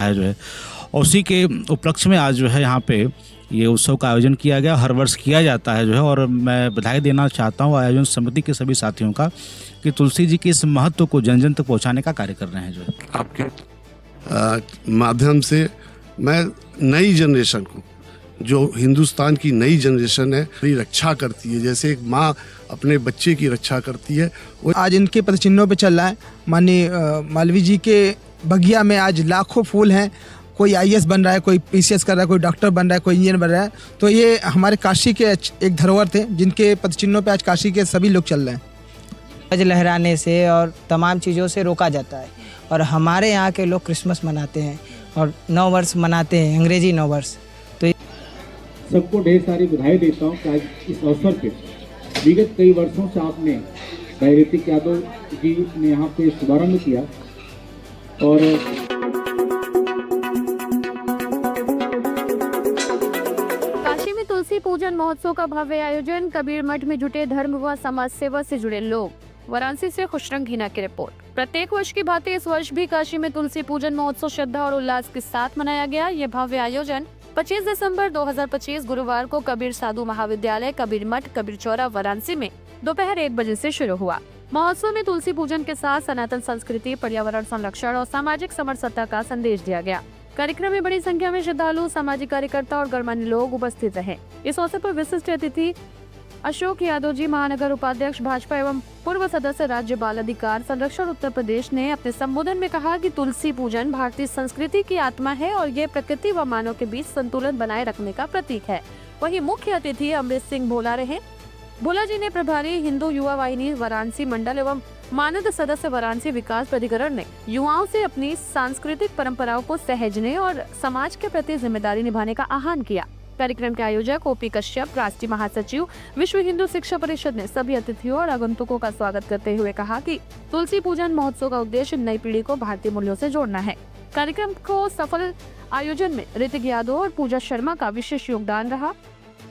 है जो है। और उसी के उपलक्ष्य में आज जो है यहाँ पे ये उत्सव का आयोजन किया गया, हर वर्ष किया जाता है जो है। और मैं बधाई देना चाहता हूँ आयोजन समिति के सभी साथियों का कि तुलसी जी के इस महत्व को जन जन तक पहुँचाने का कार्य कर रहे हैं जो है। आपके माध्यम से मैं नई जनरेशन को, जो हिंदुस्तान की नई जनरेशन है, मेरी रक्षा करती है जैसे एक माँ अपने बच्चे की रक्षा करती है। आज इनके पदचिन्हों पे चल रहा है। माननीय मालवीय जी के बगिया में आज लाखों फूल हैं। कोई आईएएस बन रहा है, कोई पीसीएस कर रहा है, कोई डॉक्टर बन रहा है, कोई इंजीनियर बन रहा है। तो ये हमारे काशी के एक धरोहर थे जिनके पदचिन्हों पे आज काशी के सभी लोग चल रहे हैं। ध्वज लहराने से और तमाम चीज़ों से रोका जाता है। और हमारे यहाँ के लोग क्रिसमस मनाते हैं और नव वर्ष मनाते हैं, अंग्रेजी नव वर्ष। तो सबको ढेर सारी बधाई देता हूँ कि आज इस अवसर पे विगत कई वर्षों से आपने भाई ऋतिक यादव जी ने यहाँ पे शुभारंभ किया। और काशी में तुलसी पूजन महोत्सव का भव्य आयोजन, कबीर मठ में जुटे धर्म व समाज सेवा से जुड़े लोग। वाराणसी से खुशरंग हिना की रिपोर्ट। प्रत्येक वर्ष की भांति इस वर्ष भी काशी में तुलसी पूजन महोत्सव श्रद्धा और उल्लास के साथ मनाया गया। ये भव्य आयोजन 25 दिसंबर 2025 गुरुवार को कबीर साधु महाविद्यालय, कबीर मठ, कबीर चौरा, वाराणसी में दोपहर 1 बजे से शुरू हुआ। महोत्सव में तुलसी पूजन के साथ सनातन संस्कृति, पर्यावरण संरक्षण और सामाजिक समरसता का संदेश दिया गया। कार्यक्रम में बड़ी संख्या में श्रद्धालु, सामाजिक कार्यकर्ता और गणमान्य लोग उपस्थित रहे। इस अवसर पर विशिष्ट अतिथि अशोक यादव जी, महानगर उपाध्यक्ष भाजपा एवं पूर्व सदस्य राज्य बाल अधिकार संरक्षण उत्तर प्रदेश, ने अपने संबोधन में कहा कि तुलसी पूजन भारतीय संस्कृति की आत्मा है और ये प्रकृति व मानव के बीच संतुलन बनाए रखने का प्रतीक है। वहीं मुख्य अतिथि अमृत सिंह भोला रहे। भोला जी ने प्रभारी हिंदू युवा वाहिनी वाराणसी मंडल एवं मानद सदस्य वाराणसी विकास प्राधिकरण ने युवाओं से अपनी सांस्कृतिक परंपराओं को सहेजने और समाज के प्रति जिम्मेदारी निभाने का आह्वान किया। कार्यक्रम के आयोजक ओपी कश्यप, राष्ट्रीय महासचिव, विश्व हिंदू शिक्षा परिषद, ने सभी अतिथियों और आगंतुकों का स्वागत करते हुए कहा कि तुलसी पूजन महोत्सव का उद्देश्य नई पीढ़ी को भारतीय मूल्यों से जोड़ना है। कार्यक्रम को सफल आयोजन में ऋतिक यादव और पूजा शर्मा का विशेष योगदान रहा,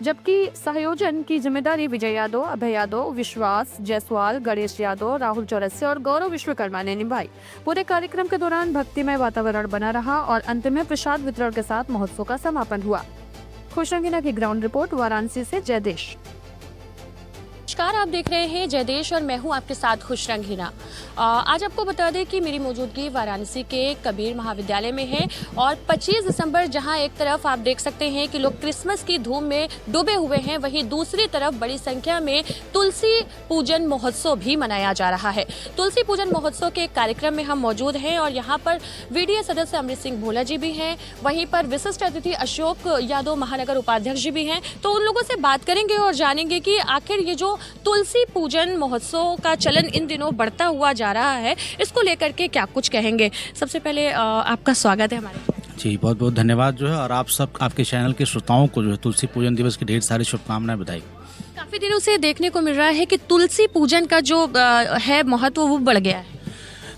जबकि सहयोजन की जिम्मेदारी विजय यादव, अभय यादव, विश्वास जायसवाल, गणेश यादव, राहुल चौरसिया और गौरव विश्वकर्मा ने निभाई। पूरे कार्यक्रम के दौरान भक्तिमय वातावरण बना रहा और अंत में प्रसाद वितरण के साथ महोत्सव का समापन हुआ। खुशरंगीना की ग्राउंड रिपोर्ट, वाराणसी से जयदेश। नमस्कार, आप देख रहे हैं जयदेश और मैं हूं आपके साथ खुशरंगीना। आज आपको बता दें कि मेरी मौजूदगी वाराणसी के कबीर महाविद्यालय में है और 25 दिसंबर जहां एक तरफ आप देख सकते हैं कि लोग क्रिसमस की धूम में डूबे हुए हैं, वहीं दूसरी तरफ बड़ी संख्या में तुलसी पूजन महोत्सव भी मनाया जा रहा है। तुलसी पूजन महोत्सव के कार्यक्रम में हम मौजूद हैं और यहाँ पर वीडीए सदस्य अमृत सिंह भोला जी भी हैं, वहीं पर विशिष्ट अतिथि अशोक यादव, महानगर उपाध्यक्ष जी भी हैं। तो उन लोगों से बात करेंगे और जानेंगे कि आखिर ये जो तुलसी पूजन महोत्सव का चलन इन दिनों बढ़ता हुआ जा रहा है, इसको लेकर के क्या कुछ कहेंगे। सबसे पहले आपका स्वागत है हमारे। जी, बहुत बहुत धन्यवाद जो है। और आप सब, आपके चैनल के श्रोताओं को जो है तुलसी पूजन दिवस की ढेर सारी शुभकामनाएं, बधाई। काफी दिनों से देखने को मिल रहा है कि तुलसी पूजन का जो है महत्व वो बढ़ गया है।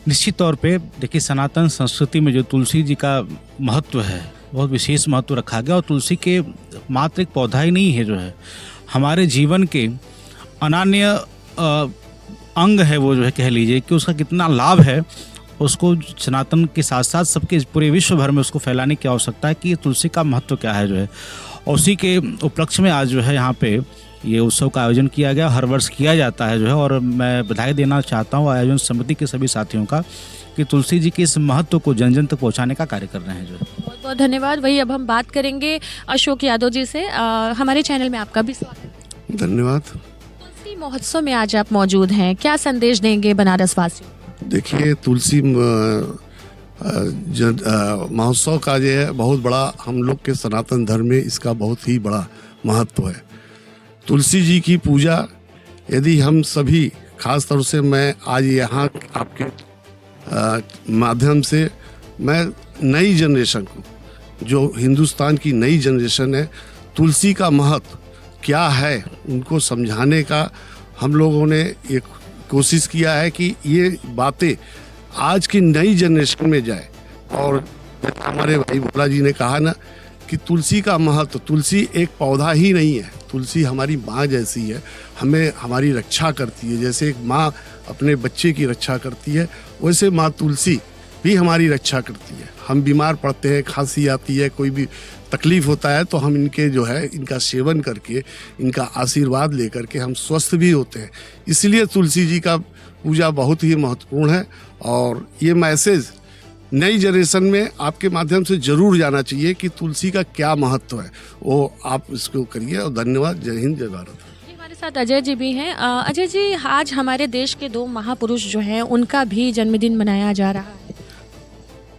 निश्चित तौर पे देखिए, सनातन संस्कृति में जो तुलसी जी का महत्व है, बहुत विशेष महत्व रखा गया। और तुलसी के मात्र एक पौधा ही नहीं है, जो है हमारे जीवन के अनन्य अंग है। वो जो है कह लीजिए कि उसका कितना लाभ है, उसको सनातन के साथ साथ सबके पूरे विश्व भर में उसको फैलाने की आवश्यकता है कि ये तुलसी का महत्व क्या है जो है। और उसी के उपलक्ष्य में आज जो है यहाँ पे ये उत्सव का आयोजन किया गया, हर वर्ष किया जाता है जो है। और मैं बधाई देना चाहता हूँ आयोजन समिति के सभी साथियों का कि तुलसी जी के इस महत्व को जन जन तक पहुँचाने का कार्य कर रहे हैं जो है। बहुत बहुत धन्यवाद। वही अब हम बात करेंगे अशोक यादव जी से। हमारे चैनल में आपका भी स्वागत। धन्यवाद। महोत्सव में आज आप मौजूद हैं, क्या संदेश देंगे बनारस वासियों? देखिए, तुलसी महोत्सव का जो है बहुत बड़ा, हम लोग के सनातन धर्म में इसका बहुत ही बड़ा महत्व है। तुलसी जी की पूजा यदि हम सभी, खास तौर से मैं आज यहाँ आपके माध्यम से मैं नई जनरेशन को, जो हिंदुस्तान की नई जनरेशन है, तुलसी का महत्व क्या है उनको समझाने का हम लोगों ने एक कोशिश किया है कि ये बातें आज की नई जनरेशन में जाए। और हमारे भाई भोला जी ने कहा ना कि तुलसी का महत्व, तुलसी एक पौधा ही नहीं है, तुलसी हमारी माँ जैसी है, हमें हमारी रक्षा करती है। जैसे एक माँ अपने बच्चे की रक्षा करती है, वैसे माँ तुलसी भी हमारी रक्षा करती है। हम बीमार पड़ते हैं, खांसी आती है, कोई भी तकलीफ होता है तो हम इनके जो है इनका सेवन करके, इनका आशीर्वाद लेकर के हम स्वस्थ भी होते हैं। इसलिए तुलसी जी का पूजा बहुत ही महत्वपूर्ण है और ये मैसेज नई जनरेशन में आपके माध्यम से जरूर जाना चाहिए कि तुलसी का क्या महत्व है, वो आप इसको करिए। और धन्यवाद। जय हिंद, जय भारत। हमारे साथ अजय जी भी हैं। अजय जी, आज हमारे देश के 2 महापुरुष जो हैं उनका भी जन्मदिन मनाया जा रहा है,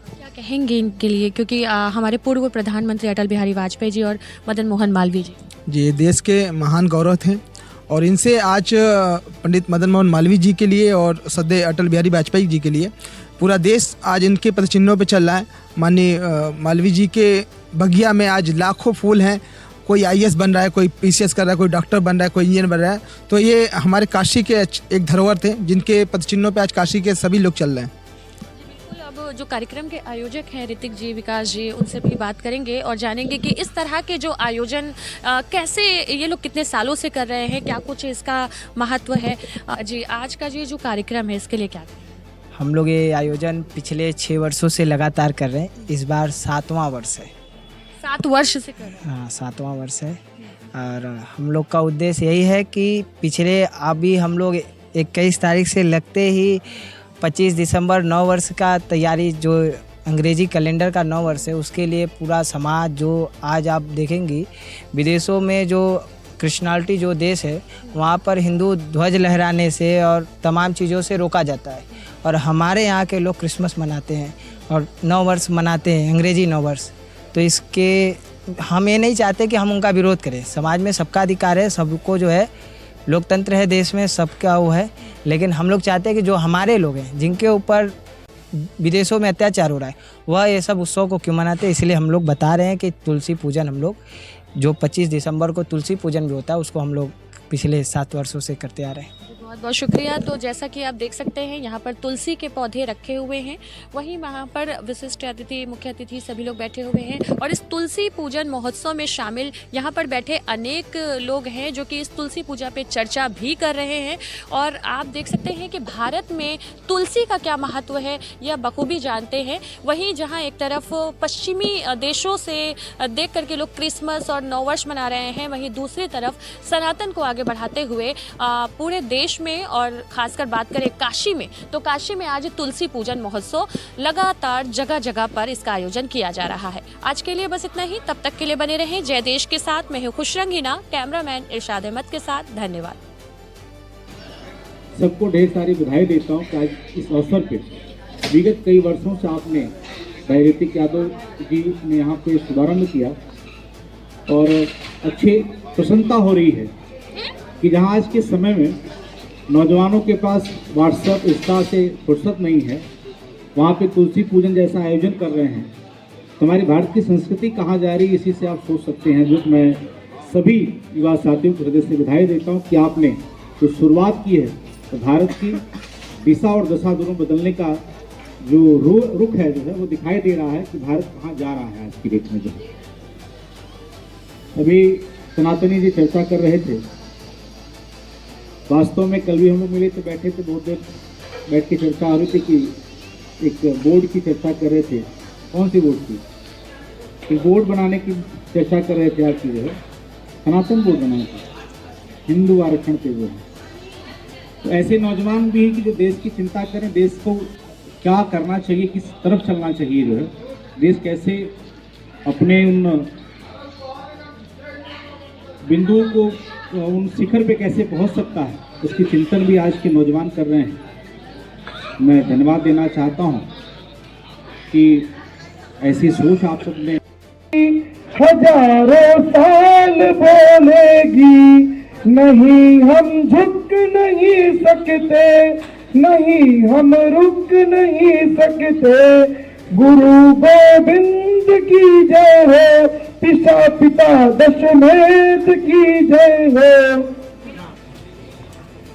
क्या कहेंगे इनके लिए? क्योंकि हमारे पूर्व प्रधानमंत्री अटल बिहारी वाजपेयी जी और मदन मोहन मालवीय जी ये देश के महान गौरव थे और इनसे आज पंडित मदन मोहन मालवीय जी के लिए और सदैव अटल बिहारी वाजपेयी जी के लिए पूरा देश आज इनके पदचिन्हों पे चल रहा है। माननीय मालवीय जी के बगिया में आज लाखों फूल हैं। कोई आईएएस बन रहा है, कोई पीसीएस कर रहा है, कोई डॉक्टर बन रहा है, कोई इंजीनियर बन रहा है। तो ये हमारे काशी के एक धरोहर थे जिनके पदचिन्हों पे आज काशी के सभी लोग चल रहे हैं। अब जो कार्यक्रम के आयोजक हैं ऋतिक जी, विकास जी, उनसे भी बात करेंगे और जानेंगे कि इस तरह के जो आयोजन कैसे ये लोग कितने सालों से कर रहे हैं, क्या कुछ इसका महत्व है। जी, आज का जो कार्यक्रम है इसके लिए क्या? हम लोग ये आयोजन पिछले 6 वर्षों से लगातार कर रहे हैं। इस बार 7वां वर्ष है। 7 वर्ष से कर रहे हैं? हाँ, 7वां वर्ष है। और हम लोग का उद्देश्य यही है कि पिछले अभी हम लोग 21 तारीख से लगते ही 25 दिसंबर 9 वर्ष का तैयारी, जो अंग्रेजी कैलेंडर का 9 वर्ष है, उसके लिए पूरा समाज, जो आज आप देखेंगी विदेशों में जो क्रिश्चियनिटी जो देश है वहाँ पर हिंदू ध्वज लहराने से और तमाम चीज़ों से रोका जाता है। और हमारे यहाँ के लोग क्रिसमस मनाते हैं और 9 वर्ष मनाते हैं, अंग्रेजी 9 वर्ष। तो इसके हम ये नहीं चाहते कि हम उनका विरोध करें। समाज में सबका अधिकार है, सबको जो है लोकतंत्र है देश में, सबका वो है। लेकिन हम लोग चाहते हैं कि जो हमारे लोग हैं जिनके ऊपर विदेशों में अत्याचार हो रहा है, वह ये सब उत्सव को क्यों मनाते हैं। इसलिए हम लोग बता रहे हैं कि तुलसी पूजन हम लोग, जो 25 दिसंबर को तुलसी पूजन भी होता है, उसको हम लोग पिछले 7 वर्षों से करते आ रहे हैं। बहुत बहुत शुक्रिया। तो जैसा कि आप देख सकते हैं यहाँ पर तुलसी के पौधे रखे हुए हैं, वहीं वहाँ पर विशिष्ट अतिथि, मुख्य अतिथि सभी लोग बैठे हुए हैं और इस तुलसी पूजन महोत्सव में शामिल यहाँ पर बैठे अनेक लोग हैं जो कि इस तुलसी पूजा पे चर्चा भी कर रहे हैं। और आप देख सकते हैं कि भारत में तुलसी का क्या महत्व है यह बखूबी जानते हैं। वहीं जहाँ एक तरफ पश्चिमी देशों से देख करके लोग क्रिसमस और नव वर्ष मना रहे हैं, वहीं दूसरी तरफ सनातन को आगे बढ़ाते हुए पूरे देश में और खासकर बात करें काशी में, तो काशी में आज तुलसी पूजन महोत्सव लगातार जगह जगह पर इसका आयोजन किया जा रहा है। आज के लिए बस इतना ही। तब तक के लिए बने रहें जय देश के साथ। मैं हूं खुशरंग हिना, कैमरामैन इरशाद अहमद के साथ। धन्यवाद। सबको ढेर सारी बधाई देता हूँ कि आज इस अवसर पे विगत कई वर्षों से आपने भाई ऋतिक यादव जी ने यहाँ पे शुभारंभ किया और अच्छी प्रसन्नता हो रही है कि जहाँ आज के समय में नौजवानों के पास व्हाट्सएप, इंस्टा से फुर्सत नहीं है, वहाँ पे तुलसी पूजन जैसा आयोजन कर रहे हैं। तो हमारी भारत की संस्कृति कहाँ जा रही है, इसी से आप सोच सकते हैं। जो मैं सभी युवा साथियों को हृदय से बधाई देता हूँ कि आपने जो शुरुआत की है, तो भारत की दिशा और दशा दोनों बदलने का जो रुख है जो है वो दिखाई दे रहा है कि भारत कहाँ जा रहा है आज की डेट में। जो अभी सनातनी जी चर्चा कर रहे थे, वास्तव में कल भी हम लोग मिले थे, बैठे थे, बहुत देर बैठ के चर्चा हो रही थी कि एक बोर्ड की चर्चा कर रहे थे। कौन सी बोर्ड की? एक बोर्ड बनाने की चर्चा कर रहे थे। आपकी जो है सनातन बोर्ड बनाने की, हिंदू आरक्षण पे जो है। तो ऐसे नौजवान भी हैं कि जो देश की चिंता करें, देश को क्या करना चाहिए, किस तरफ चलना चाहिए, जो है देश कैसे अपने उन बिंदुओं को, उन शिखर पे कैसे पहुंच सकता है, उसकी चिंतन भी आज के नौजवान कर रहे हैं। मैं धन्यवाद देना चाहता हूं कि ऐसी सोच आप सबने। हजारों साल बोलेगी नहीं, हम झुक नहीं सकते, नहीं हम रुक नहीं सकते। गुरु गोविंद की जय हो, पिता दशमेध की जय हो।